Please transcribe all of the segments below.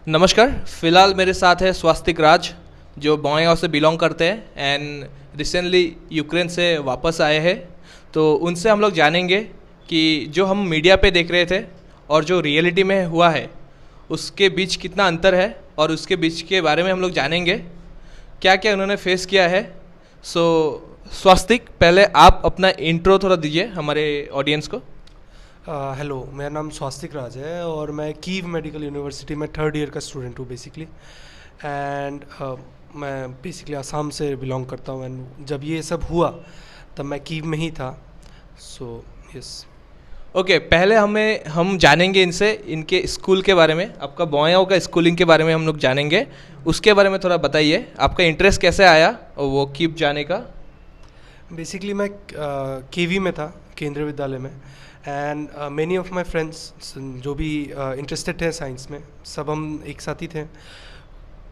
नमस्कार। फ़िलहाल मेरे साथ है स्वास्तिक राज, जो बॉन्गाँव से बिलोंग करते हैं एंड रिसेंटली यूक्रेन से वापस आए हैं। तो उनसे हम लोग जानेंगे कि जो हम मीडिया पे देख रहे थे और जो रियलिटी में हुआ है उसके बीच कितना अंतर है, और उसके बीच के बारे में हम लोग जानेंगे क्या क्या उन्होंने फेस किया है। सो स्वास्तिक, पहले आप अपना इंट्रो थोड़ा दीजिए हमारे ऑडियंस को। हेलो, मेरा नाम स्वास्तिक राज है और मैं कीव मेडिकल यूनिवर्सिटी में थर्ड ईयर का स्टूडेंट हूँ बेसिकली। एंड मैं बेसिकली आसाम से बिलोंग करता हूँ। एंड जब ये सब हुआ तब मैं कीव में ही था। So yes. ओके, पहले हम जानेंगे इनसे इनके स्कूल के बारे में, आपका बॉन्गाँव का स्कूलिंग के बारे में हम लोग जानेंगे। उसके बारे में थोड़ा बताइए, आपका इंटरेस्ट कैसे आया वो कीव जाने का। बेसिकली मैं केवी में था, केंद्रीय विद्यालय में। And many of my friends जो भी इंटरेस्टेड थे साइंस में, सब हम एक साथ ही थे।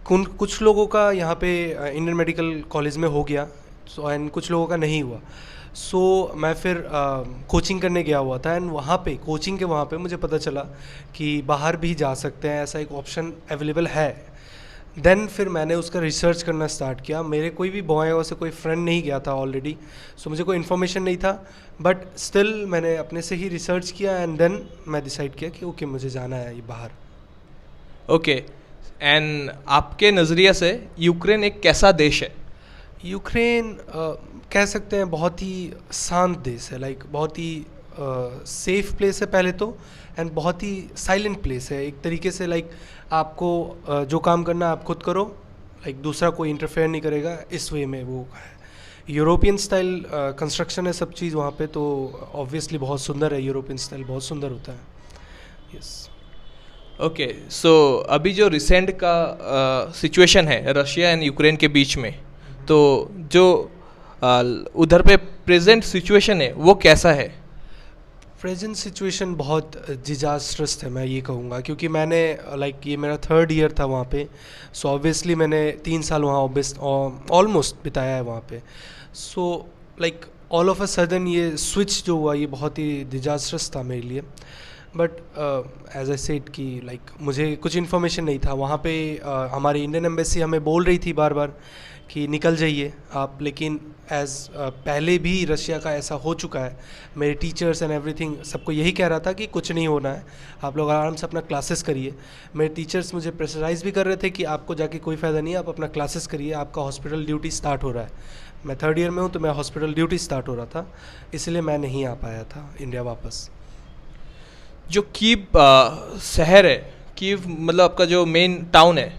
कुछ लोगों का यहाँ पे इंडियन मेडिकल कॉलेज में हो गया, सो एंड कुछ लोगों का नहीं हुआ। सो मैं फिर कोचिंग करने गया हुआ था। एंड वहाँ पे कोचिंग के वहाँ पे मुझे पता चला कि बाहर भी जा सकते हैं, ऐसा एक ऑप्शन अवेलेबल है। देन फिर मैंने उसका रिसर्च करना स्टार्ट किया। मेरे कोई भी बॉन्गाँव से कोई फ्रेंड नहीं गया था ऑलरेडी, सो मुझे कोई इन्फॉर्मेशन नहीं था। बट स्टिल मैंने अपने से ही रिसर्च किया एंड देन मैं डिसाइड किया कि ओके मुझे जाना है ये बाहर। ओके, एंड आपके नज़रिए से यूक्रेन एक कैसा देश है? यूक्रेन कह सकते हैं बहुत ही शांत देश है। लाइक बहुत ही सेफ प्लेस है पहले तो, एंड बहुत ही साइलेंट प्लेस है एक तरीके से। लाइक आपको जो काम करना है आप खुद करो, लाइक दूसरा कोई इंटरफेयर नहीं करेगा, इस वे में वो है। यूरोपियन स्टाइल कंस्ट्रक्शन है सब चीज़ वहाँ पे, तो ऑब्वियसली बहुत सुंदर है। यूरोपियन स्टाइल बहुत सुंदर होता है। यस। ओके, सो अभी जो रिसेंट का सिचुएशन है रशिया एंड यूक्रेन के बीच में, तो जो उधर पे प्रेजेंट सिचुएशन है वो कैसा है? प्रेजेंट सिचुएशन बहुत डिजास्ट्रस है, मैं ये कहूँगा, क्योंकि मैंने लाइक ये मेरा थर्ड ईयर था वहाँ पे। सो ऑब्वियसली मैंने 3 साल वहाँ ऑलमोस्ट बिताया है वहाँ पे। So like all of a sudden ये स्विच जो हुआ ये बहुत ही डिजास्ट्रस था मेरे लिए। बट एज आई सेड कि लाइक मुझे कुछ इन्फॉर्मेशन नहीं था वहाँ पे। हमारी इंडियन एम्बेसी हमें बोल रही थी बार बार कि निकल जाइए आप, लेकिन पहले भी रशिया का ऐसा हो चुका है। मेरे टीचर्स एंड एवरीथिंग सबको यही कह रहा था कि कुछ नहीं होना है, आप लोग आराम से अपना क्लासेस करिए। मेरे टीचर्स मुझे प्रेशराइज भी कर रहे थे कि आपको जाके कोई फ़ायदा नहीं है, आप अपना क्लासेस करिए, आपका हॉस्पिटल ड्यूटी स्टार्ट हो रहा है। मैं थर्ड ईयर में हूँ तो मैं हॉस्पिटल ड्यूटी स्टार्ट हो रहा था, इसलिए मैं नहीं आ पाया था इंडिया वापस। जो कीव शहर है, कीव मतलब आपका जो मेन टाउन है,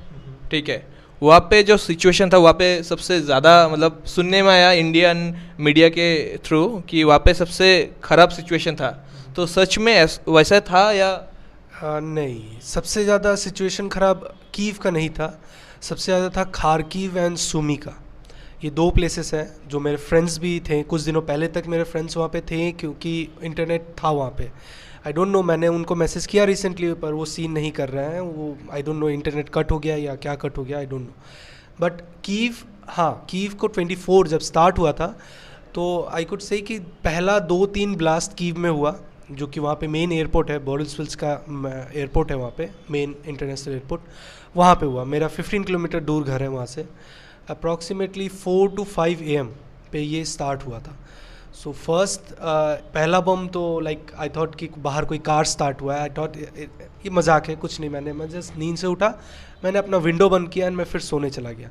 ठीक है, वहाँ पे जो सिचुएशन था वहाँ पे सबसे ज़्यादा मतलब सुनने में आया इंडियन मीडिया के थ्रू कि वहाँ पे सबसे ख़राब सिचुएशन था। तो सच में वैसा था या? नहीं, सबसे ज़्यादा सिचुएशन ख़राब कीव का नहीं था, सबसे ज़्यादा था खार्किव एंड सुमी का। ये 2 प्लेसेस हैं जो मेरे फ्रेंड्स भी थे। कुछ दिनों पहले तक मेरे फ्रेंड्स वहाँ पे थे क्योंकि इंटरनेट था वहाँ पे। आई डोंट नो, मैंने उनको मैसेज किया रिसेंटली पर वो सीन नहीं कर रहे हैं। वो आई डोंट नो इंटरनेट कट हो गया या क्या कट हो गया, आई डोंट नो। बट कीव, हाँ, कीव को 24 जब स्टार्ट हुआ था तो आई कुड से कि पहला 2-3 ब्लास्ट कीव में हुआ, जो कि वहाँ पे मेन एयरपोर्ट है, बोरिसफिल्स का एयरपोर्ट है वहाँ पे, मेन इंटरनेशनल एयरपोर्ट, वहाँ पे हुआ। मेरा 15 किलोमीटर दूर घर है वहाँ से। अप्रॉक्सीमेटली 4 to 5 AM पे ये स्टार्ट हुआ था। सो फर्स्ट पहला बम तो लाइक आई थॉट कि बाहर कोई कार स्टार्ट हुआ है। आई थॉट ये मजाक है, कुछ नहीं। मैं जस्ट नींद से उठा, मैंने अपना विंडो बंद किया एंड मैं फिर सोने चला गया।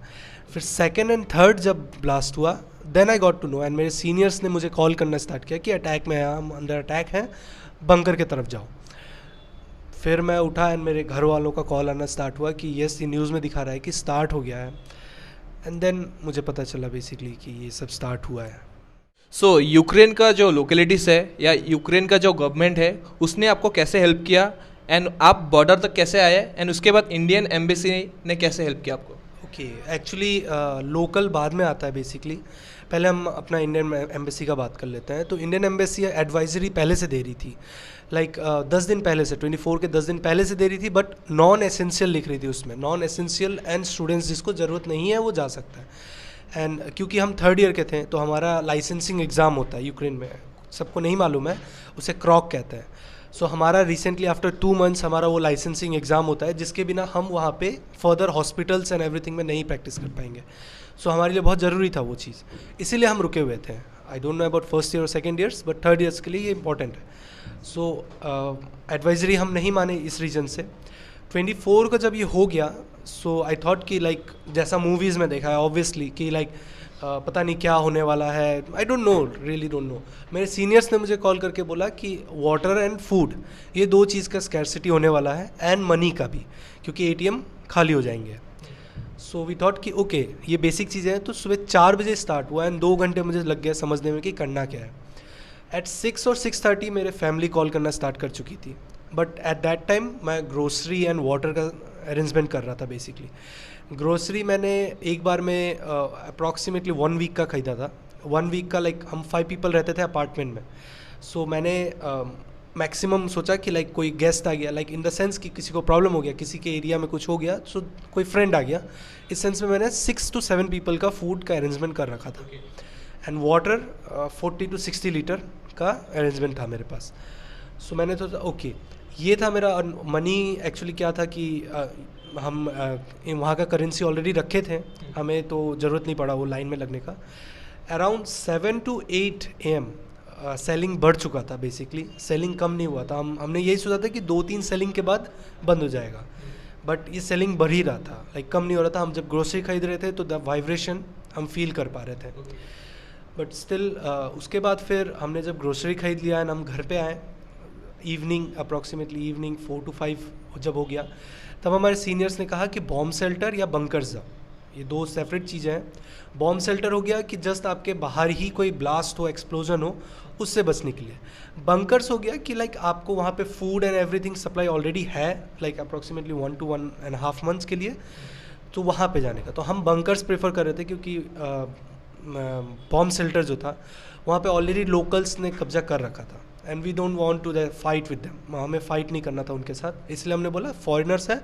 फिर सेकेंड एंड थर्ड जब ब्लास्ट हुआ then I got to know, and मेरे सीनियर्स ने मुझे कॉल करना स्टार्ट किया कि अटैक में है, हम अंदर अटैक है, बंकर की तरफ जाओ। फिर मैं उठा एंड मेरे घर वालों का कॉल आना स्टार्ट हुआ कि यस, ये न्यूज़ में दिखा रहा है कि स्टार्ट हो गया है। एंड देन मुझे पता चला बेसिकली कि ये सब स्टार्ट हुआ है। सो यूक्रेन का जो लोकेलिटीज़ है या यूक्रेन का जो गवर्नमेंट है उसने आपको कैसे हेल्प किया, एंड आप बॉर्डर तक कैसे आए, एंड उसके बाद इंडियन एम्बेसी ने कैसे हेल्प किया आपको? ओके, एक्चुअली लोकल बाद में आता है बेसिकली। पहले हम अपना इंडियन एम्बेसी का बात कर लेते हैं। तो इंडियन एम्बेसी एडवाइजरी पहले से दे रही थी, लाइक 10 दिन पहले से, 24 के 10 दिन पहले से दे रही थी। बट नॉन एसेंशियल लिख रही थी उसमें, नॉन एसेंशियल एंड स्टूडेंट्स जिसको ज़रूरत नहीं है वो जा सकता है। एंड क्योंकि हम थर्ड ईयर के थे तो हमारा लाइसेंसिंग एग्ज़ाम होता है यूक्रेन में, सबको नहीं मालूम है, उसे क्रॉक कहते हैं। सो हमारा रिसेंटली आफ्टर 2 मंथ्स हमारा वो लाइसेंसिंग एग्ज़ाम होता है, जिसके बिना हम वहाँ पे फर्दर हॉस्पिटल्स एंड एवरीथिंग में नहीं प्रैक्टिस कर पाएंगे. सो हमारे लिए बहुत ज़रूरी था वो चीज़, इसीलिए हम रुके हुए थे. I don't know about first year और second years, but third years के लिए ये इंपॉर्टेंट है. सो एडवाइजरी हम नहीं माने इस रीजन से. 24 को जब ये हो गया, सो आई थॉट कि लाइक जैसा मूवीज़ में देखा है ऑब्वियसली कि लाइक पता नहीं क्या होने वाला है. आई don't no, really don't know. मेरे सीनियर्स ने मुझे कॉल करके बोला कि वाटर एंड फूड, ये 2 चीज़ का स्कैरसिटी होने वाला है, एंड मनी का भी, क्योंकि ATM खाली हो जाएंगे. सो वी थॉट कि ओके ये बेसिक चीज़ें हैं. तो सुबह 4 बजे स्टार्ट हुआ एंड 2 घंटे मुझे लग गया समझने में कि करना क्या है. एट 6 और 6:30 मेरे फैमिली कॉल करना स्टार्ट कर चुकी थी. बट एट दैट टाइम मैं ग्रोसरी एंड वाटर का अरेंजमेंट कर रहा था. बेसिकली ग्रोसरी मैंने एक बार में अप्रॉक्सीमेटली 1 वीक का ख़रीदा था. 1 वीक का, लाइक हम 5 पीपल रहते थे अपार्टमेंट में. सो मैंने मैक्सिमम सोचा कि लाइक कोई गेस्ट आ गया, लाइक इन द सेंस कि किसी को प्रॉब्लम हो गया, किसी के एरिया में कुछ हो गया, सो कोई फ्रेंड आ गया, इस सेंस में मैंने 6 to 7 पीपल का फूड का अरेंजमेंट कर रखा था. एंड वाटर 40 to 60 लीटर का अरेंजमेंट था मेरे पास. सो मैंने सोचा ओके ये था मेरा. मनी एक्चुअली क्या था कि हम वहाँ का करेंसी ऑलरेडी रखे थे, हमें तो ज़रूरत नहीं पड़ा वो लाइन में लगने का. अराउंड 7 to 8 AM सेलिंग बढ़ चुका था. बेसिकली सेलिंग कम नहीं हुआ था. हमने यही सोचा था कि 2-3 सेलिंग के बाद बंद हो जाएगा, बट ये सेलिंग बढ़ ही रहा था, लाइक कम नहीं हो रहा था. हम जब ग्रोसरी खरीद रहे थे तो द वाइब्रेशन हम फील कर पा रहे थे. बट स्टिल उसके बाद फिर हमने जब ग्रोसरी खरीद लिया एंड हम घर पे आए, इवनिंग अप्रॉक्सीमेटली इवनिंग 4 to 5 जब हो गया, तब हमारे सीनियर्स ने कहा कि बॉम्ब शेल्टर या बंकर्स जाओ. ये 2 सेपरेट चीज़ें हैं. बॉम्ब शेल्टर हो गया कि जस्ट आपके बाहर ही कोई ब्लास्ट हो, एक्सप्लोजन हो, उससे बचने के लिए. बंकर्स हो गया कि लाइक आपको वहाँ पे food and everything supply already है, लाइक अप्रॉक्सीमेटली 1 to 1.5 months के लिए, तो वहाँ पे जाने का. तो हम बंकर्स प्रेफर कर रहे थे क्योंकि बॉम्ब शेल्टर जो था वहाँ पे ऑलरेडी लोकल्स ने कब्जा कर रखा था, and we don't want to fight with them. हमें फाइट नहीं करना था उनके साथ, इसलिए हमने बोला फॉरेनर्स है,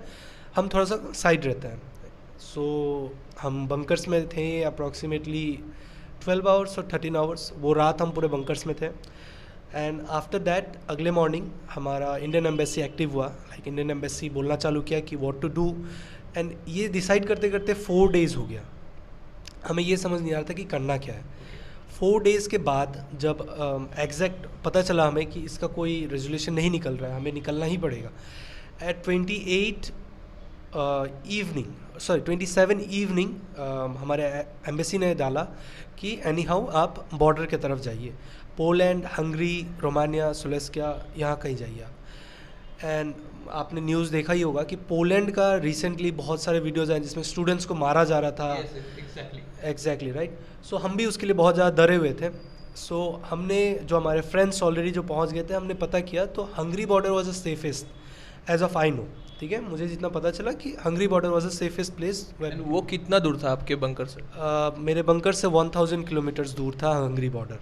हम थोड़ा सा साइड रहते हैं. सो हम बंकर्स में थे अप्रॉक्सीमेटली 12 आवर्स और 13 आवर्स. वो रात हम पूरे बंकर्स में थे. एंड आफ्टर दैट अगले मॉर्निंग हमारा इंडियन एम्बेसी एक्टिव हुआ. लाइक इंडियन एम्बेसी बोलना चालू किया कि व्हाट टू डू. एंड ये डिसाइड करते करते 4 days हो गया. हमें ये समझ नहीं आ रहा था कि करना क्या है. 4 days के बाद जब एग्जैक्ट पता चला हमें कि इसका कोई रेजोल्यूशन नहीं निकल रहा है, हमें निकलना ही पड़ेगा. एट 27 इवनिंग हमारे एम्बेसी ने डाला कि एनी हाउ आप बॉर्डर के तरफ जाइए, पोलैंड, हंगरी, रोमानिया, स्लोवाकिया, यहाँ कहीं जाइए आप. एंड आपने न्यूज़ देखा ही होगा कि पोलैंड का रिसेंटली बहुत सारे वीडियोज़ आए जिसमें स्टूडेंट्स को मारा जा रहा था. Exactly right. सो हम भी उसके लिए बहुत ज़्यादा डरे हुए थे. सो हमने जो हमारे फ्रेंड्स ऑलरेडी जो पहुंच गए थे, हमने पता किया तो Hungary border was the safest as of I know. ठीक है, मुझे जितना पता चला कि Hungary border was the safest place. वो कितना दूर था आपके बंकर से? मेरे बंकर से 1000 किलोमीटर्स दूर था हंगरी बॉर्डर.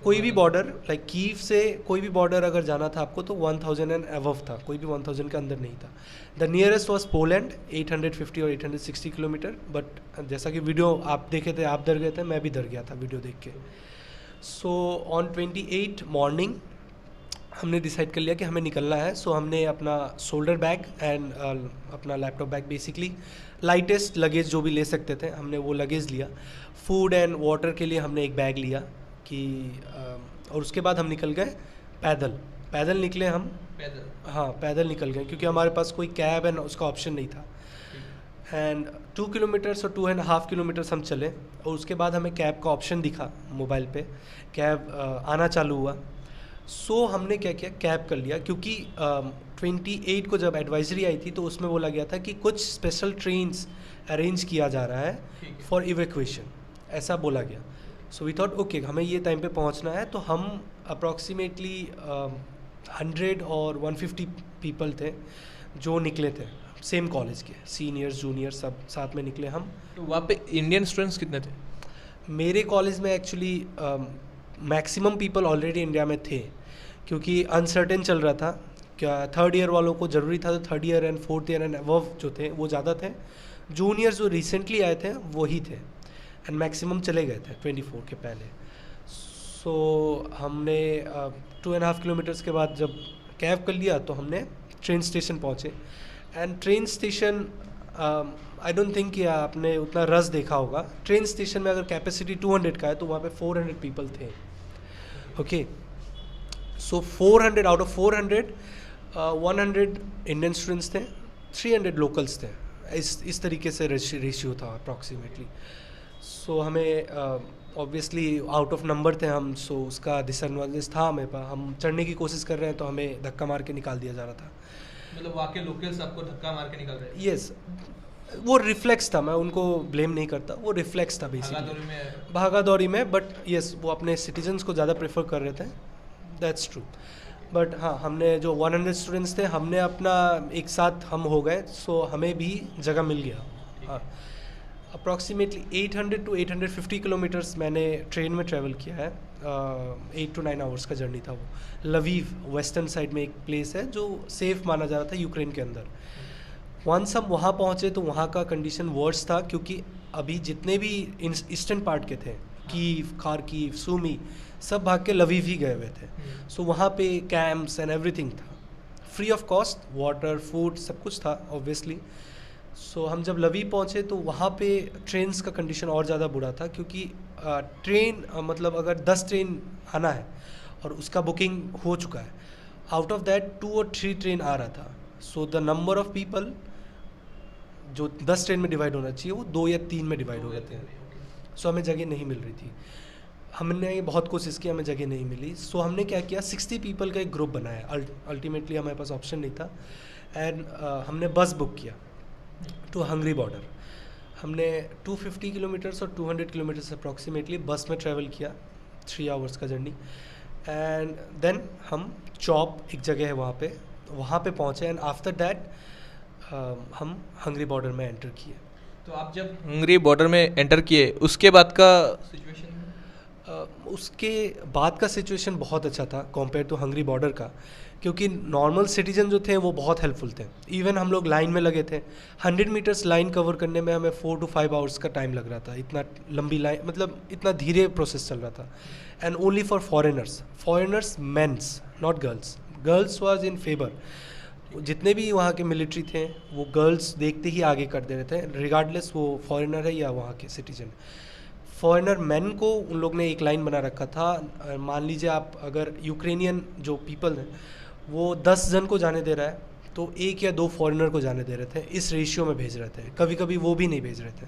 कोई भी बॉर्डर लाइक कीव से कोई भी बॉर्डर अगर जाना था आपको तो 1000 एंड अबव था, कोई भी 1000 के अंदर नहीं था. द नियरेस्ट वॉज पोलैंड 850 और 860 किलोमीटर. बट जैसा कि वीडियो आप देखे थे, आप डर गए थे, मैं भी डर गया था वीडियो देख के. सो ऑन 28 मॉर्निंग हमने डिसाइड कर लिया कि हमें निकलना है. सो हमने अपना शोल्डर बैग एंड अपना laptop bag, basically lightest luggage जो भी ले सकते थे, हमने वो लगेज लिया. फूड एंड वाटर के लिए हमने एक बैग लिया कि और उसके बाद हम निकल गए पैदल निकले हम. हाँ, पैदल निकल गए क्योंकि हमारे पास कोई कैब एंड उसका ऑप्शन नहीं था. एंड 2 किलोमीटर्स और 2.5 किलोमीटर्स हम चले और उसके बाद हमें कैब का ऑप्शन दिखा मोबाइल पे, कैब आना चालू हुआ. सो हमने क्या किया, कैब कर लिया क्योंकि 28 को जब एडवाइजरी आई थी तो उसमें बोला गया था कि कुछ स्पेशल ट्रेन्स अरेंज किया जा रहा है फॉर इवैक्यूएशन, ऐसा बोला गया. सो वी थॉट ओके हमें ये टाइम पे पहुंचना है. तो हम अप्रॉक्सीमेटली 100 और 150 पीपल थे जो निकले थे, सेम कॉलेज के, सीनियर्स जूनियर्स सब साथ में निकले हम. तो वहाँ पे इंडियन स्टूडेंट्स कितने थे? मेरे कॉलेज में actually maximum people already India में थे क्योंकि अनसर्टेन चल रहा था. क्या 3rd ईयर वालों को ज़रूरी था, तो 3rd year and 4th year and above जो थे वो ज़्यादा थे. जूनियर्स जो रिसेंटली आए थे वही थे एंड मैक्सिमम चले गए थे 24 के पहले. सो हमने 2.5 किलोमीटर्स के बाद जब कैब कर लिया तो हमने ट्रेन स्टेशन पहुँचे। And train station I don't think कि आपने उतना रस देखा होगा। ट्रेन स्टेशन में अगर कैपेसिटी 200 का है तो वहाँ पे 400 पीपल थे। Okay, so 400 out of 400 100 Indian students थे, 300 लोकल्स थे। इस तरीके से रेशियो था अप्रॉक्सीमेटली। सो हमें ऑब्वियसली आउट ऑफ नंबर थे हम, सो उसका डिसएडवांटेज था हमें पर। हम चढ़ने की कोशिश कर रहे हैं तो हमें धक्का मार के निकाल दिया जा रहा था। मतलब वहाँ के लोकल्स आपको धक्का मार के निकल रहे हैं? यस, वो रिफ्लेक्स था, मैं उनको ब्लेम नहीं करता, वो रिफ्लेक्स था बेसिकली भागा दौड़ी में। बट यस, वो अपने सिटीजन्स को ज़्यादा प्रेफर कर रहे थे, दैट्स ट्रू। बट हाँ, हमने जो 100 स्टूडेंट्स थे हमने अपना एक साथ हम हो गए, सो हमें भी जगह मिल गया। हाँ, अप्रॉक्सीमेटली 800 to 850 किलोमीटर्स मैंने ट्रेन में ट्रैवल किया है। 8 to 9 आवर्स का जर्नी था वो। लवीव वेस्टर्न साइड में एक प्लेस है जो सेफ़ माना जा रहा था यूक्रेन के अंदर। वंस हम वहाँ पहुँचे तो वहाँ का कंडीशन वर्स था, क्योंकि अभी जितने भी ईस्टर्न पार्ट के थे, कीव, खारकीव, सूमी, सब भाग के लवीव ही गए हुए थे। सो वहाँ पे कैंप्स एंड एवरीथिंग था, free of cost, water, food, सब कुछ था ऑब्वियसली। सो हम जब लवीव पहुँचे तो वहाँ पे ट्रेन्स का कंडीशन और ज़्यादा बुरा था, क्योंकि ट्रेन मतलब अगर 10 ट्रेन आना है और उसका बुकिंग हो चुका है, आउट ऑफ दैट 2 और 3 ट्रेन आ रहा था। So the number of people जो 10 ट्रेन में डिवाइड होना चाहिए वो 2 या 3 में डिवाइड हो गए थे। सो हमें जगह नहीं मिल रही थी। हमने बहुत कोशिश की, हमें जगह नहीं मिली। सो हमने क्या किया, 60 पीपल का एक ग्रुप बनाया। अल्टीमेटली हमारे पास ऑप्शन नहीं था। एंड हमने बस बुक किया टू हंगरी बॉर्डर। हमने 250 किलोमीटर्स और 200 किलोमीटर्स अप्रॉक्सीमेटली बस में ट्रैवल किया, 3 आवर्स का जर्नी। एंड देन हम चॉप एक जगह है वहाँ पे पहुँचे। एंड आफ्टर दैट हम हंगरी बॉर्डर में एंटर किए। तो आप जब हंगरी बॉर्डर में एंटर किए उसके बाद का सिचुएशन? उसके बाद का सिचुएशन बहुत अच्छा था कंपेयर टू हंगरी बॉर्डर का, क्योंकि नॉर्मल सिटीजन जो थे वो बहुत हेल्पफुल थे। इवन हम लोग लाइन में लगे थे, 100 मीटर्स लाइन कवर करने में हमें 4 to 5 आवर्स का टाइम लग रहा था। इतना लंबी लाइन, मतलब इतना धीरे प्रोसेस चल रहा था। And only for foreigners mens, not girls. Girls was in favour. जितने भी वहाँ के मिलिट्री थे वो गर्ल्स देखते ही आगे कर दे रहे थे, रिगार्डलेस वो फॉरेनर है या वहाँ के सिटीजन। फॉरेनर मैन को उन लोग ने एक लाइन बना रखा था। मान लीजिए आप अगर यूक्रेनियन जो पीपल हैं वो 10 जन को जाने दे रहा है तो 1 या 2 फॉरेनर को जाने दे रहे थे, इस रेशियो में भेज रहे थे। कभी कभी वो भी नहीं भेज रहे थे।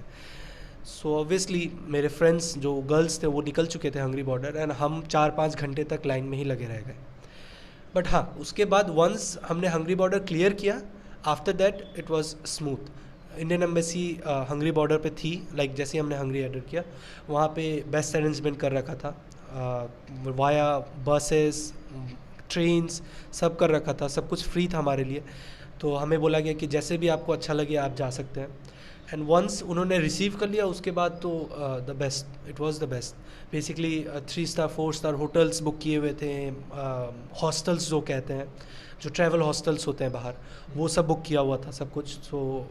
सो ऑब्वियसली मेरे फ्रेंड्स जो गर्ल्स थे वो निकल चुके थे हंगरी बॉर्डर, एंड हम 4-5 घंटे तक लाइन में ही लगे रह गए। बट हाँ, उसके बाद वंस हमने हंगरी बॉर्डर क्लियर किया, after that it was smooth. Indian embassy Hungary border पे थी, लाइक जैसे हमने हंगरी एंटर किया वहाँ पे बेस्ट अरेंजमेंट कर रखा था, वाया बसेस, ट्रेन्स, सब कर रखा था, सब कुछ फ्री था हमारे लिए। तो हमें बोला गया कि जैसे भी आपको अच्छा लगे आप जा सकते हैं। एंड वंस उन्होंने रिसीव कर लिया उसके बाद तो the best, it was the best. Basically 3 star 4 star hotels book किए हुए थे, हॉस्टल्स जो कहते हैं, जो ट्रैवल हॉस्टल्स होते हैं बाहर, वो सब बुक किया हुआ था सब कुछ। सो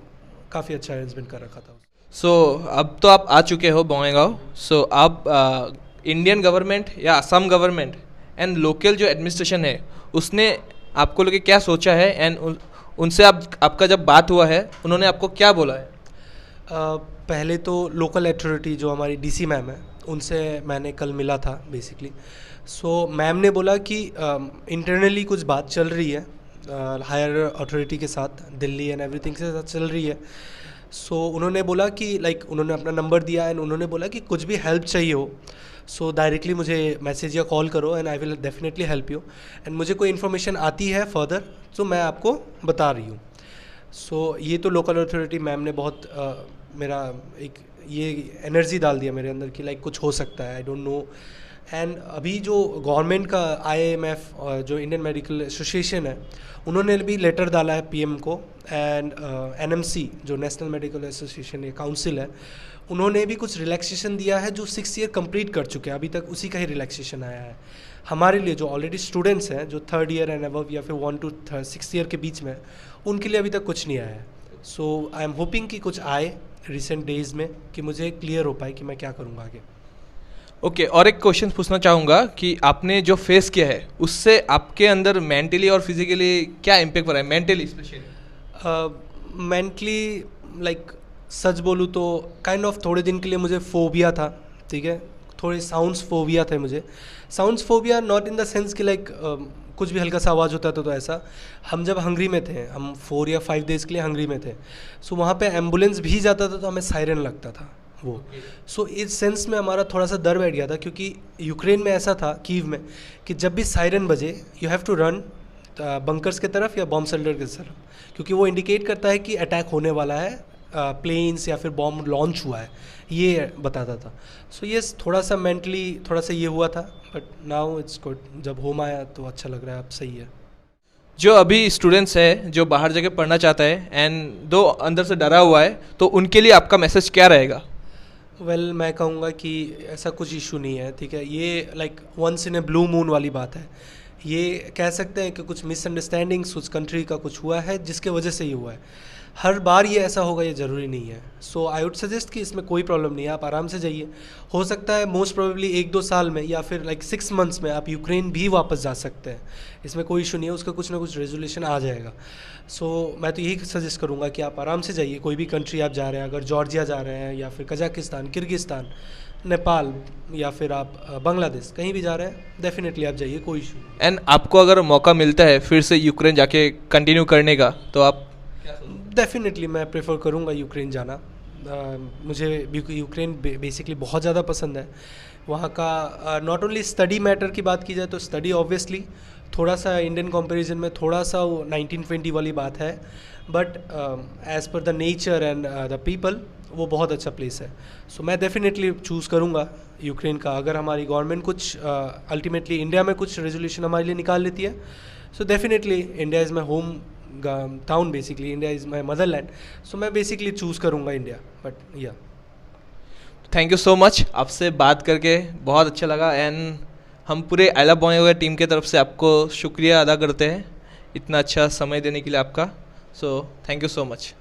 काफ़ी अच्छा अरेंजमेंट कर रखा था। सो अब तो आप आ चुके हो बोंगईगांव। सो आप इंडियन गवर्नमेंट या असम गवर्नमेंट एंड लोकल जो एडमिनिस्ट्रेशन है उसने आपको लेके क्या सोचा है, एंड उनसे आपका जब बात हुआ है उन्होंने आपको क्या बोला है? पहले तो लोकल अथॉरिटी जो हमारी डीसी मैम है उनसे मैंने कल मिला था बेसिकली। सो मैम ने बोला कि इंटरनली कुछ बात चल रही है हायर अथॉरिटी के साथ, दिल्ली एंड एवरीथिंग के साथ चल रही है। सो उन्होंने बोला कि लाइक उन्होंने अपना नंबर दिया एंड उन्होंने बोला कि कुछ भी हेल्प चाहिए हो सो डायरेक्टली मुझे मैसेज या कॉल करो and I will definitely help you. And मुझे कोई इन्फॉर्मेशन आती है फर्दर तो मैं आपको बता रही हूँ। सो ये तो लोकल अथॉरिटी मैम ने बहुत मेरा एक ये एनर्जी डाल दिया मेरे अंदर कि लाइक कुछ हो सकता है, आई डोंट नो। एंड अभी जो गवर्नमेंट का IMF जो इंडियन मेडिकल एसोसिएशन है उन्होंने भी लेटर डाला है PM को, एंड NMC जो नेशनल मेडिकल एसोसिएशन है काउंसिल है, उन्होंने भी कुछ रिलैक्सेशन दिया है जो 6 ईयर कंप्लीट कर चुके हैं, अभी तक उसी का ही रिलैक्सेशन आया है। हमारे लिए जो ऑलरेडी स्टूडेंट्स हैं जो 3rd ईयर एंड अबव या फिर 1 to 6 ईयर के बीच में, उनके लिए अभी तक कुछ नहीं आया है। सो आई एम होपिंग कि कुछ आए रिसेंट डेज़ में कि मुझे क्लियर हो पाए कि मैं क्या करूँगा आगे। ओके, और एक क्वेश्चन पूछना चाहूँगा कि आपने जो फेस किया है उससे आपके अंदर मेंटली और फिजिकली क्या इम्पेक्ट पड़ा है, mentally specially? Mentally like such बोलूँ तो काइंड ऑफ थोड़े दिन के लिए मुझे फोबिया था, ठीक है, थोड़े साउंड्स फोबिया थे मुझे। Sounds phobia not in the sense कि लाइक कुछ भी हल्का सा आवाज़ होता था तो ऐसा। हम जब हंगरी में थे, हम 4 या 5 डेज़ के लिए हंगरी में थे, सो वहाँ पे एम्बुलेंस भी जाता था तो हमें सायरन लगता था वो। सो इस सेंस में हमारा थोड़ा सा डर बैठ गया था, क्योंकि यूक्रेन में ऐसा था, कीव में, कि जब भी सायरन बजे you have to run bunkers की तरफ या बॉम्ब शेल्टर की तरफ, क्योंकि वो इंडिकेट करता है कि अटैक होने वाला है, प्लेन्स या फिर बॉम्ब लॉन्च हुआ है, ये बताता था। सो ये थोड़ा सा मेंटली थोड़ा सा ये हुआ था, बट नाउ इट्स गुड। जब होम आया तो अच्छा लग रहा है, अब सही है। जो अभी स्टूडेंट्स है जो बाहर जाके पढ़ना चाहता है एंड दो अंदर से डरा हुआ है, तो उनके लिए आपका मैसेज क्या रहेगा? वेल मैं कहूँगा कि ऐसा कुछ इशू नहीं है, ठीक है। ये like once in a blue moon वाली बात है। ये कह सकते हैं कि कुछ मिसअंडरस्टैंडिंग्स उस कंट्री का कुछ हुआ है जिसके वजह से ये हुआ है। हर बार ये ऐसा होगा ये ज़रूरी नहीं है। सो आई वुड सजेस्ट कि इसमें कोई प्रॉब्लम नहीं है, आप आराम से जाइए। हो सकता है मोस्ट प्रोबेबली 1-2 साल में या फिर लाइक 6 मंथ्स में आप यूक्रेन भी वापस जा सकते हैं, इसमें कोई इशू नहीं है, उसका कुछ ना कुछ रेजोल्यूशन आ जाएगा। सो मैं तो यही सजेस्ट करूँगा कि आप आराम से जाइए, कोई भी कंट्री आप जा रहे हैं, अगर जॉर्जिया जा रहे हैं या फिर कजाकिस्तान, किर्गिस्तान, नेपाल या फिर आप बांग्लादेश, कहीं भी जा रहे हैं, डेफिनेटली आप जाइए, कोई इशू नहीं। एंड आपको अगर मौका मिलता है फिर से यूक्रेन जाके कंटिन्यू करने का, तो आप डेफिनेटली मैं प्रेफर करूँगा यूक्रेन जाना। मुझे यूक्रेन बेसिकली बहुत ज़्यादा पसंद है। वहाँ का नॉट ओनली स्टडी मैटर की बात की जाए तो स्टडी ऑब्वियसली थोड़ा सा इंडियन कंपैरिजन में थोड़ा सा वो 1920 वाली बात है, but as per the nature and the people वो बहुत अच्छा प्लेस है। सो मैं डेफिनेटली चूज़ करूँगा यूक्रेन का, अगर हमारी गवर्नमेंट कुछ अल्टीमेटली इंडिया में कुछ रेजोल्यूशन हमारे लिए निकाल लेती है। So definitely India is my home town, basically India is my motherland. So मैं बेसिकली चूज़ करूँगा India, but yeah thank you so much, आपसे बात करके बहुत अच्छा लगा एंड हम पूरे आई लव बॉय टीम के तरफ से आपको शुक्रिया अदा करते हैं इतना अच्छा समय देने के लिए आपका। So thank you so much.